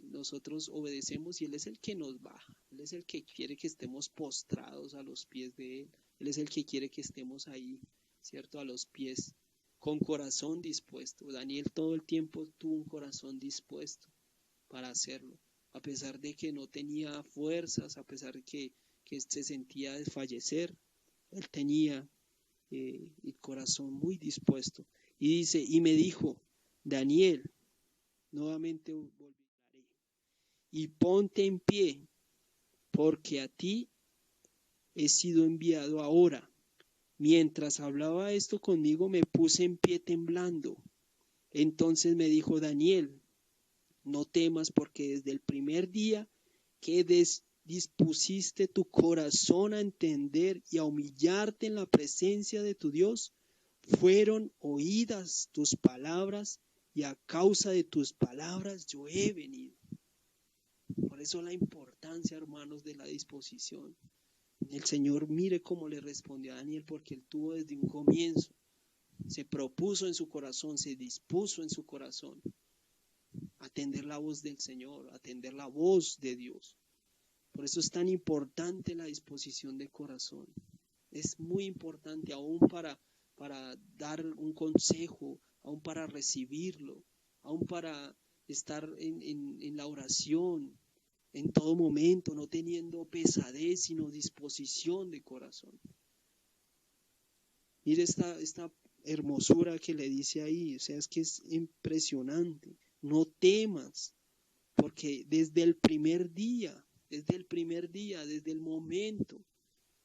nosotros obedecemos y Él es el que nos baja, Él es el que quiere que estemos postrados a los pies de Él, Él es el que quiere que estemos ahí, ¿cierto? A los pies, con corazón dispuesto. Daniel todo el tiempo tuvo un corazón dispuesto para hacerlo, a pesar de que no tenía fuerzas, a pesar de que se sentía desfallecer, él tenía el corazón muy dispuesto. Y dice, y me dijo, Daniel, nuevamente volveré, y ponte en pie, porque a ti he sido enviado ahora. Mientras hablaba esto conmigo, me puse en pie temblando. Entonces me dijo Daniel, no temas, porque desde el primer día que dispusiste tu corazón a entender y a humillarte en la presencia de tu Dios, fueron oídas tus palabras, y a causa de tus palabras yo he venido. Por eso la importancia, hermanos, de la disposición. El Señor, mire cómo le respondió a Daniel, porque él tuvo desde un comienzo, se propuso en su corazón, se dispuso en su corazón atender la voz del Señor, atender la voz de Dios. Por eso es tan importante la disposición de corazón. Es muy importante aún para dar un consejo, aún para recibirlo, aún para estar en la oración en todo momento, no teniendo pesadez, sino disposición de corazón. Mire esta hermosura que le dice ahí, o sea, es que es impresionante. No temas, porque desde el primer día, desde el momento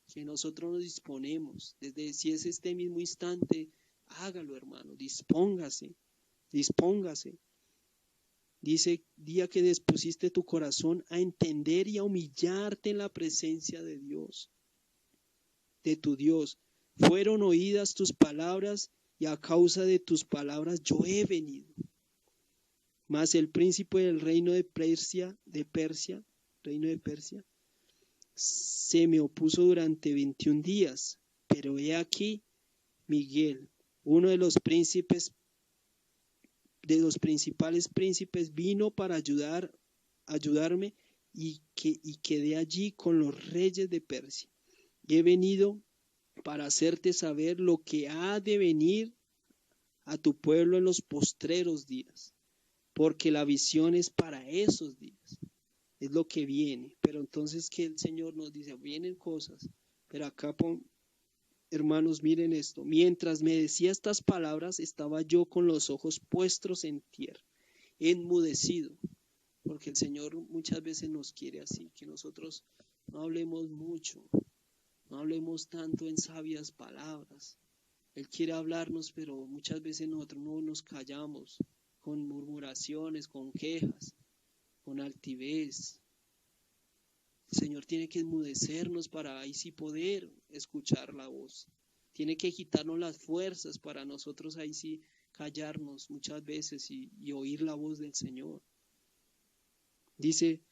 que nosotros nos disponemos, desde si es este mismo instante, hágalo, hermano, dispóngase, dispóngase. Dice, día que dispusiste tu corazón a entender y a humillarte en la presencia de Dios, de tu Dios. Fueron oídas tus palabras y a causa de tus palabras yo he venido. Mas el príncipe del reino de Persia, se me opuso durante 21 días. Pero he aquí, Miguel, uno de los principales príncipes, vino para ayudarme y quedé allí con los reyes de Persia. Y he venido para hacerte saber lo que ha de venir a tu pueblo en los postreros días, porque la visión es para esos días, es lo que viene. Pero entonces que el Señor nos dice, vienen cosas, pero acá, hermanos, miren esto, mientras me decía estas palabras, estaba yo con los ojos puestos en tierra, enmudecido, porque el Señor muchas veces nos quiere así, que nosotros no hablemos mucho, no hablemos tanto en sabias palabras. Él quiere hablarnos, pero muchas veces nosotros no nos callamos con murmuraciones, con quejas, con altivez. El Señor tiene que enmudecernos para ahí sí poder escuchar la voz. Tiene que quitarnos las fuerzas para nosotros ahí sí callarnos muchas veces y oír la voz del Señor. Dice,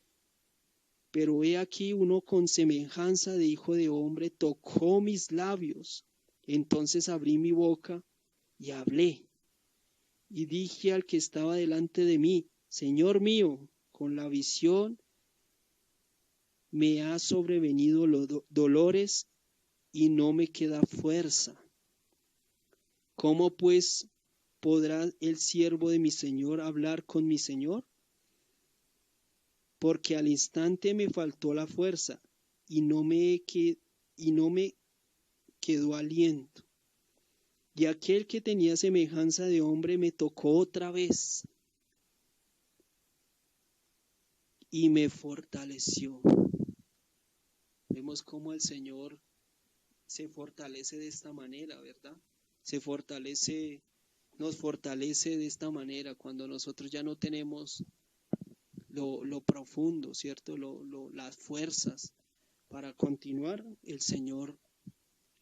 pero he aquí uno con semejanza de hijo de hombre tocó mis labios. Entonces abrí mi boca y hablé. Y dije al que estaba delante de mí, Señor mío, con la visión me ha sobrevenido los dolores y no me queda fuerza. ¿Cómo pues podrá el siervo de mi Señor hablar con mi Señor? Porque al instante me faltó la fuerza y no me quedó aliento. Y aquel que tenía semejanza de hombre me tocó otra vez y me fortaleció. Vemos cómo el Señor se fortalece de esta manera, ¿verdad? Nos fortalece de esta manera cuando nosotros ya no tenemos lo profundo, ¿cierto? Las fuerzas para continuar. El Señor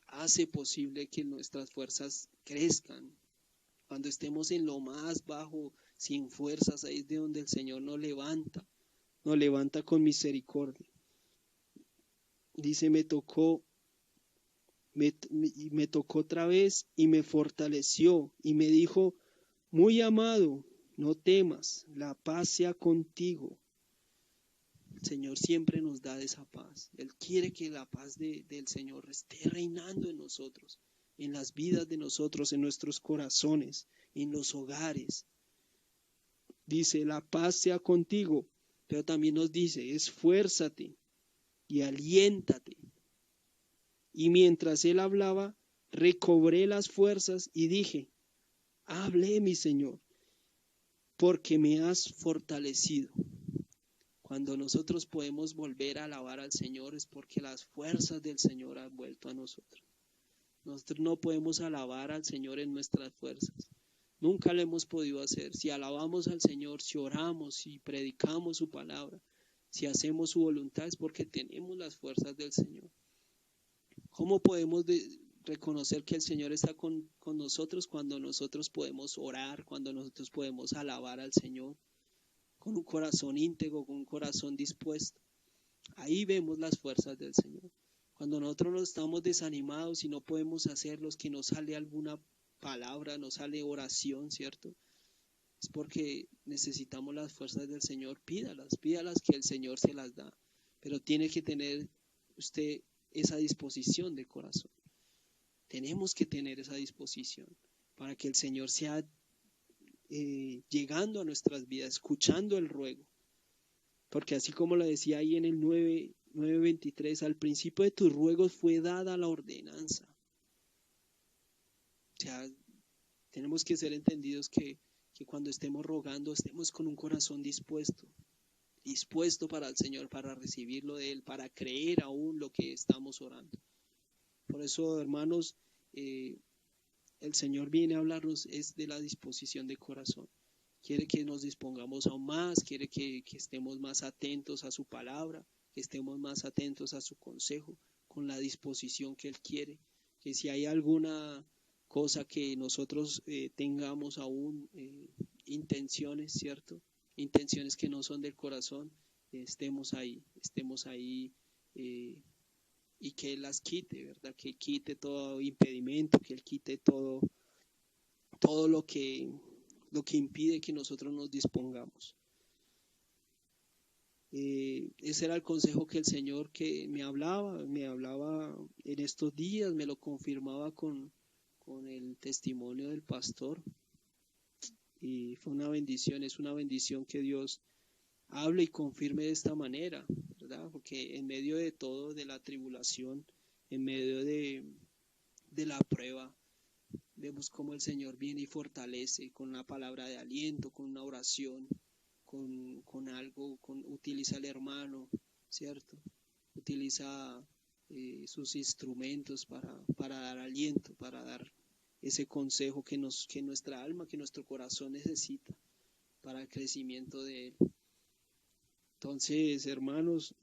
hace posible que nuestras fuerzas crezcan. Cuando estemos en lo más bajo, sin fuerzas, ahí es de donde el Señor nos levanta con misericordia. Dice, me tocó otra vez y me fortaleció y me dijo, muy amado, no temas, la paz sea contigo. El Señor siempre nos da esa paz. Él quiere que la paz del Señor esté reinando en nosotros, en las vidas de nosotros, en nuestros corazones, en los hogares. Dice, la paz sea contigo, pero también nos dice, esfuérzate y aliéntate. Y mientras él hablaba, recobré las fuerzas y dije, hable mi Señor, porque me has fortalecido. Cuando nosotros podemos volver a alabar al Señor es porque las fuerzas del Señor han vuelto a nosotros. Nosotros no podemos alabar al Señor en nuestras fuerzas. Nunca lo hemos podido hacer. Si alabamos al Señor, si oramos, si predicamos su palabra, si hacemos su voluntad, es porque tenemos las fuerzas del Señor. ¿Cómo podemos reconocer que el Señor está con nosotros cuando nosotros podemos orar, cuando nosotros podemos alabar al Señor con un corazón íntegro, con un corazón dispuesto? Ahí vemos las fuerzas del Señor. Cuando nosotros nos estamos desanimados y no podemos hacerlos, que no sale alguna palabra, no sale oración, ¿cierto? Es porque necesitamos las fuerzas del Señor. Pídalas que el Señor se las da. Pero tiene que tener usted esa disposición de corazón. Tenemos que tener esa disposición para que el Señor sea llegando a nuestras vidas, escuchando el ruego. Porque así como lo decía ahí en el 9:23, al principio de tus ruegos fue dada la ordenanza. O sea, tenemos que ser entendidos que cuando estemos rogando, estemos con un corazón dispuesto para el Señor, para recibirlo de Él, para creer aún lo que estamos orando. Por eso, hermanos, el Señor viene a hablarnos es de la disposición de corazón. Quiere que nos dispongamos aún más, quiere que estemos más atentos a su palabra, que estemos más atentos a su consejo, con la disposición que Él quiere. Que si hay alguna cosa que nosotros tengamos aún intenciones, ¿cierto? Intenciones que no son del corazón, estemos ahí y que Él las quite, ¿verdad? Que quite todo impedimento, que Él quite todo lo que impide que nosotros nos dispongamos. Ese era el consejo que el Señor que me hablaba en estos días, me lo confirmaba con el testimonio del pastor. Y fue una bendición, es una bendición que Dios hable y confirme de esta manera, ¿verdad? Porque en medio de todo, de la tribulación, en medio de la prueba, vemos cómo el Señor viene y fortalece con una palabra de aliento, con una oración, con algo, utiliza al hermano, ¿cierto? Utiliza sus instrumentos para dar aliento, para dar ese consejo que nuestra alma, que nuestro corazón necesita para el crecimiento de Él. Entonces, hermanos,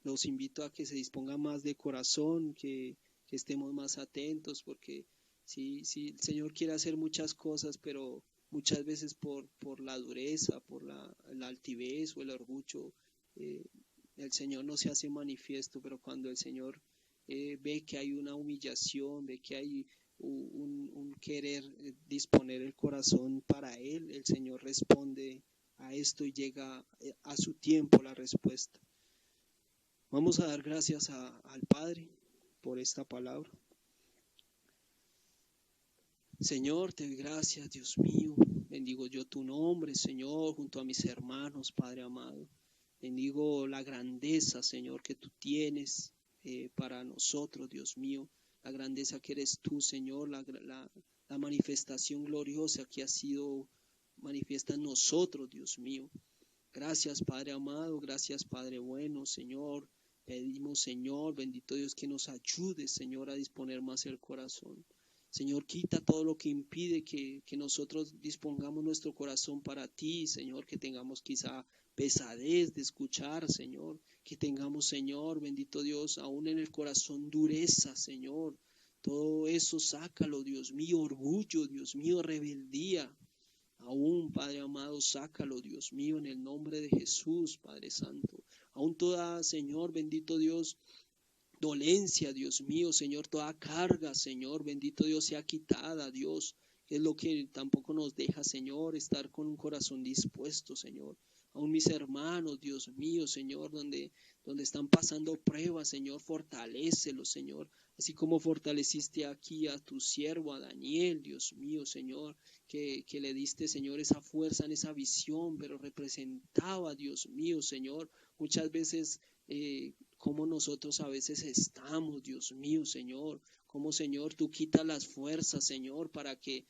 los invito a que se dispongan más de corazón, que estemos más atentos, porque sí, el Señor quiere hacer muchas cosas, pero muchas veces por la dureza, por la altivez o el orgullo, el Señor no se hace manifiesto, pero cuando el Señor ve que hay una humillación, ve que hay un querer disponer el corazón para Él, el Señor responde a esto y llega a su tiempo la respuesta. Vamos a dar gracias al Padre por esta palabra. Señor, te doy gracias, Dios mío. Bendigo yo tu nombre, Señor, junto a mis hermanos, Padre amado. Bendigo la grandeza, Señor, que tú tienes para nosotros, Dios mío. La grandeza que eres tú, Señor, la manifestación gloriosa que ha sido manifiesta en nosotros, Dios mío. Gracias, Padre amado, gracias, Padre bueno, Señor. Pedimos, Señor, bendito Dios, que nos ayude, Señor, a disponer más el corazón. Señor, quita todo lo que impide que nosotros dispongamos nuestro corazón para ti, Señor, que tengamos quizá pesadez de escuchar, Señor, que tengamos, Señor, bendito Dios, aún en el corazón dureza, Señor. Todo eso sácalo, Dios mío, orgullo, Dios mío, rebeldía. Aún, Padre amado, sácalo, Dios mío, en el nombre de Jesús, Padre Santo. Aún toda, Señor, bendito Dios, dolencia, Dios mío, Señor, toda carga, Señor, bendito Dios, sea quitada, Dios. Es lo que tampoco nos deja, Señor, estar con un corazón dispuesto, Señor. Aún mis hermanos, Dios mío, Señor, donde están pasando pruebas, Señor, fortalécelos, Señor. Así como fortaleciste aquí a tu siervo, a Daniel, Dios mío, Señor, que le diste, Señor, esa fuerza en esa visión, pero representaba, Dios mío, Señor, muchas veces como nosotros a veces estamos, Dios mío, Señor, como Señor, tú quitas las fuerzas, Señor, para que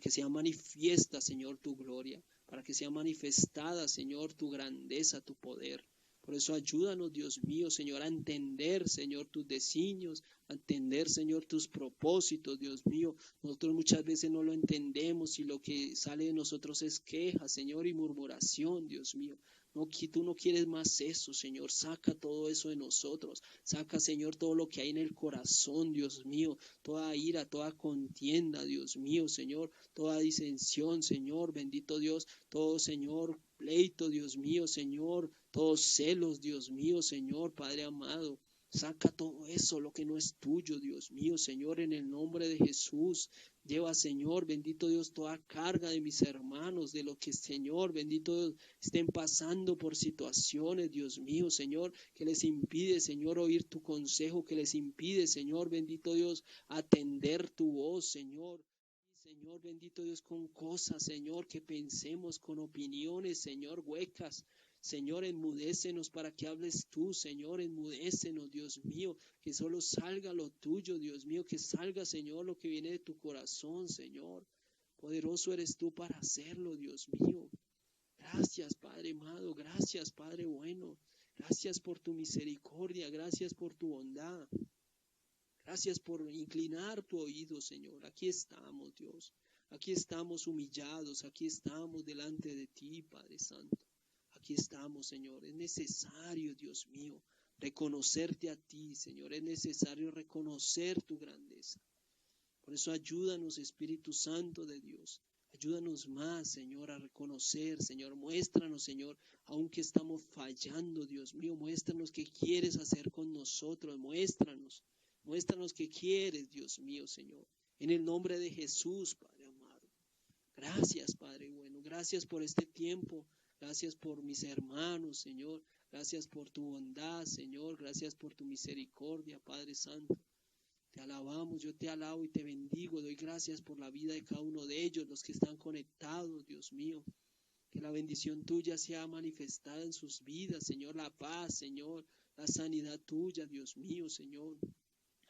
sea manifiesta, Señor, tu gloria, para que sea manifestada, Señor, tu grandeza, tu poder. Por eso ayúdanos, Dios mío, Señor, a entender, Señor, tus designios, a entender, Señor, tus propósitos, Dios mío. Nosotros muchas veces no lo entendemos y lo que sale de nosotros es queja, Señor, y murmuración, Dios mío. No, tú no quieres más eso, Señor. Saca todo eso de nosotros. Saca, Señor, todo lo que hay en el corazón, Dios mío. Toda ira, toda contienda, Dios mío, Señor. Toda disensión, Señor. Bendito Dios. Todo, Señor, pleito, Dios mío, Señor. Todos celos, Dios mío, Señor, Padre amado. Saca todo eso, lo que no es tuyo, Dios mío, Señor, en el nombre de Jesús. Lleva, Señor, bendito Dios, toda carga de mis hermanos, de lo que, Señor, bendito Dios, estén pasando por situaciones, Dios mío, Señor, que les impide, Señor, oír tu consejo, que les impide, Señor, bendito Dios, atender tu voz, Señor. Señor, bendito Dios, con cosas, Señor, que pensemos, con opiniones, Señor, huecas. Señor, enmudécenos para que hables tú, Señor, enmudécenos, Dios mío, que solo salga lo tuyo, Dios mío, que salga, Señor, lo que viene de tu corazón, Señor. Poderoso eres tú para hacerlo, Dios mío. Gracias, Padre amado, gracias, Padre bueno. Gracias por tu misericordia, gracias por tu bondad. Gracias por inclinar tu oído, Señor. Aquí estamos, Dios. Aquí estamos humillados, aquí estamos delante de ti, Padre Santo. Aquí estamos, Señor. Es necesario, Dios mío, reconocerte a ti, Señor. Es necesario reconocer tu grandeza. Por eso ayúdanos, Espíritu Santo de Dios. Ayúdanos más, Señor, a reconocer, Señor. Muéstranos, Señor, aunque estamos fallando, Dios mío. Muéstranos qué quieres hacer con nosotros. Muéstranos. Muéstranos qué quieres, Dios mío, Señor. En el nombre de Jesús, Padre amado. Gracias, Padre bueno. Gracias por este tiempo. Gracias por mis hermanos, Señor. Gracias por tu bondad, Señor. Gracias por tu misericordia, Padre Santo. Te alabamos, yo te alabo y te bendigo. Doy gracias por la vida de cada uno de ellos, los que están conectados, Dios mío. Que la bendición tuya sea manifestada en sus vidas, Señor. La paz, Señor. La sanidad tuya, Dios mío, Señor.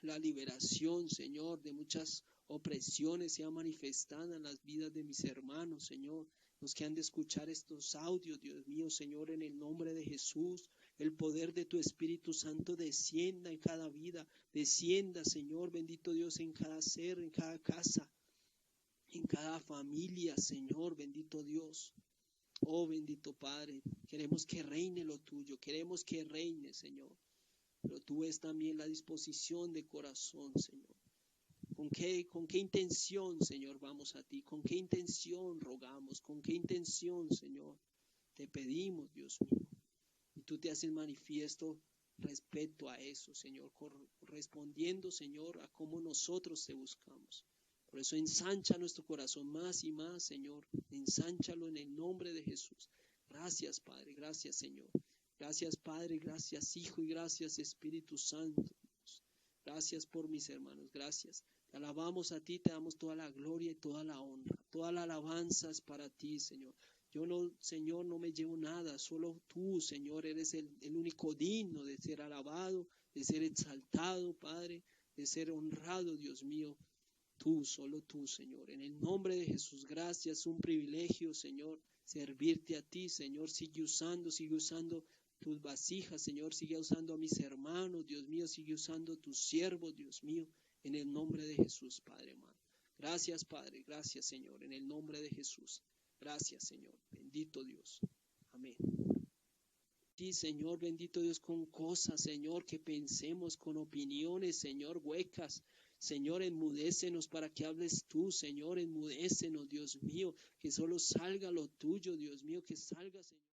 La liberación, Señor, de muchas opresiones sea manifestada en las vidas de mis hermanos, Señor. Los que han de escuchar estos audios, Dios mío, Señor, en el nombre de Jesús. El poder de tu Espíritu Santo descienda en cada vida, descienda, Señor, bendito Dios, en cada ser, en cada casa, en cada familia, Señor, bendito Dios. Oh, bendito Padre, queremos que reine lo tuyo, queremos que reine, Señor. Pero tú ves también la disposición de corazón, Señor. ¿Con qué intención, Señor, vamos a ti? ¿Con qué intención rogamos? ¿Con qué intención, Señor, te pedimos, Dios mío? Y tú te haces manifiesto respecto a eso, Señor, respondiendo, Señor, a cómo nosotros te buscamos. Por eso ensancha nuestro corazón más y más, Señor. Ensánchalo en el nombre de Jesús. Gracias, Padre. Gracias, Señor. Gracias, Padre. Gracias, Hijo. Y gracias, Espíritu Santo. Gracias por mis hermanos. Gracias. Te alabamos a ti. Te damos toda la gloria y toda la honra. Toda la alabanza es para ti, Señor. Yo no, Señor, no me llevo nada, solo tú, Señor, eres el único digno de ser alabado, de ser exaltado, Padre, de ser honrado, Dios mío. Tú, solo tú, Señor. En el nombre de Jesús, gracias, un privilegio, Señor, servirte a ti, Señor. Sigue usando tus vasijas, Señor. Sigue usando a mis hermanos, Dios mío. Sigue usando a tus siervos, Dios mío. En el nombre de Jesús, Padre amado. Gracias, Padre. Gracias, Señor. En el nombre de Jesús. Gracias, Señor. Bendito Dios. Amén. Sí, Señor, bendito Dios, con cosas, Señor, que pensemos, con opiniones, Señor, huecas. Señor, enmudécenos para que hables tú, Señor, enmudécenos, Dios mío, que solo salga lo tuyo, Dios mío, que salga, Señor.